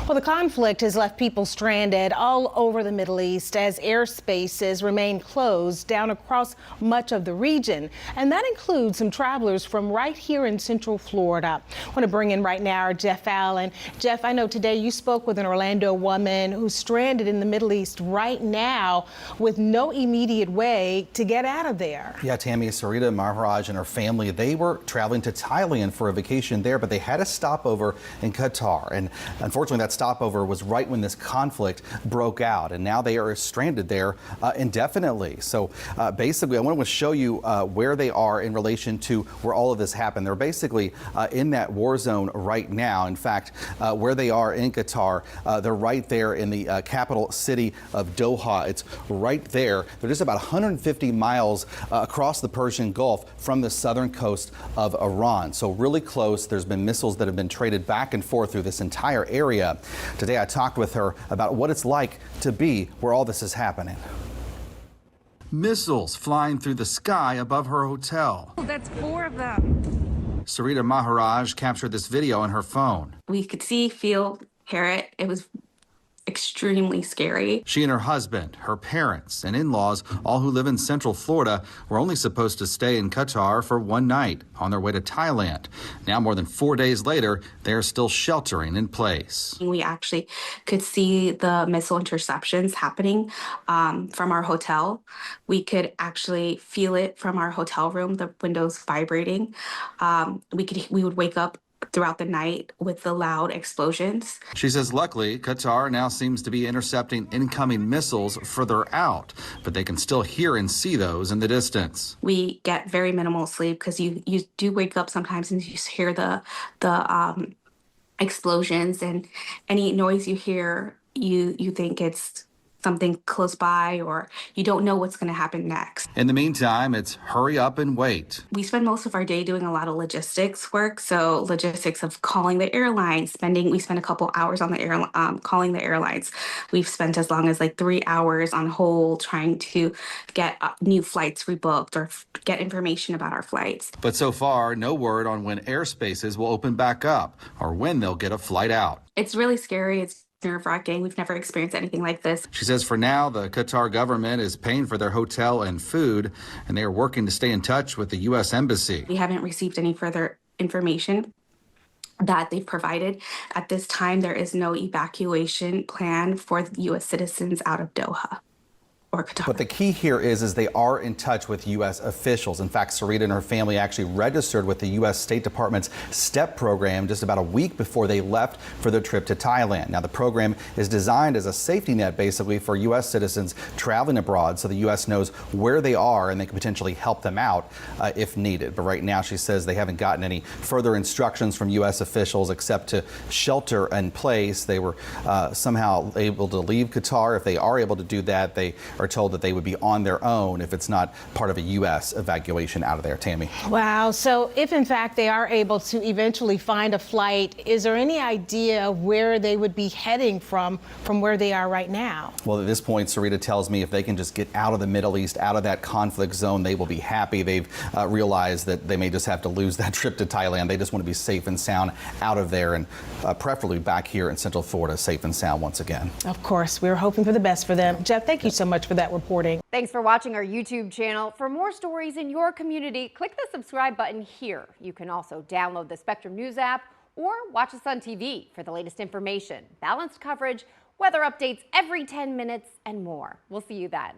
Well, the conflict has left people stranded all over the Middle East as airspaces remain closed down across much of the region. And that includes some travelers from right here in Central Florida. I want to bring in right now Jeff Allen. Jeff, I know today you spoke with an Orlando woman who's stranded in the Middle East right now with no immediate way to get out of there. Yeah, Tammy, Sarita Maharaj and her family, they were traveling to Thailand for a vacation there, but they had a stopover in Qatar. And unfortunately, that stopover was right when this conflict broke out. And now they are stranded there indefinitely. So basically, I want to show you where they are in relation to where all of this happened. They're basically in that war zone right now. In fact, where they are in Qatar, they're right there in the capital city of Doha. It's right there. They're just about 150 miles across the Persian Gulf from the southern coast of Iran. So really close. There's been missiles that have been traded back and forth through this entire area. Today I talked with her about what it's like to be where all this is happening. Missiles flying through the sky above her hotel. Oh, that's 4 of them. Sarita Maharaj captured this video on her phone. We could see, feel, hear it. It was extremely scary. She and her husband, her parents, and in-laws, all who live in Central Florida, were only supposed to stay in Qatar for one night on their way to Thailand. Now, more than 4 days later, they're still sheltering in place. We actually could see the missile interceptions happening from our hotel. We could actually feel it from our hotel room, the windows vibrating. We would wake up throughout the night with the loud explosions. She says luckily Qatar now seems to be intercepting incoming missiles further out, but they can still hear and see those in the distance. We get very minimal sleep because you do wake up sometimes and you hear the explosions, and any noise you hear, you think it's something close by, or you don't know what's going to happen next. In the meantime, it's hurry up and wait. We spend most of our day doing a lot of logistics work. So logistics of calling the airlines, we spend a couple hours on the calling the airlines. We've spent as long as like 3 hours on hold trying to get new flights rebooked or get information about our flights. But so far, no word on when Airspaces will open back up or when they'll get a flight out. It's really scary. It's nerve-wracking. We've never experienced anything like this. She says for now, the Qatar government is paying for their hotel and food, and they are working to stay in touch with the U.S. Embassy. We haven't received any further information that they've provided. At this time, there is no evacuation plan for U.S. citizens out of Doha or Qatar. But the key here is they are in touch with U.S. officials. In fact, Sarita and her family actually registered with the U.S. State Department's STEP program just about a week before they left for their trip to Thailand. Now, the program is designed as a safety net, basically, for U.S. citizens traveling abroad, so the U.S. knows where they are and they can potentially help them out if needed. But right now, she says they haven't gotten any further instructions from U.S. officials except to shelter in place. They were somehow able to leave Qatar. If they are able to do that, they are told that they would be on their own if it's not part of a U.S. evacuation out of there. Tammy. Wow. So if in fact they are able to eventually find a flight, is there any idea where they would be heading from where they are right now? Well, at this point, Sarita tells me if they can just get out of the Middle East, out of that conflict zone, they will be happy. They've realized that they may just have to lose that trip to Thailand. They just want to be safe and sound out of there, and preferably back here in Central Florida, safe and sound once again. Of course, we're hoping for the best for them. Jeff, thank you so much for that reporting. Thanks for watching our YouTube channel. For more stories in your community, click the subscribe button here. You can also download the Spectrum News app or watch us on TV for the latest information, balanced coverage, weather updates every 10 minutes, and more. We'll see you then.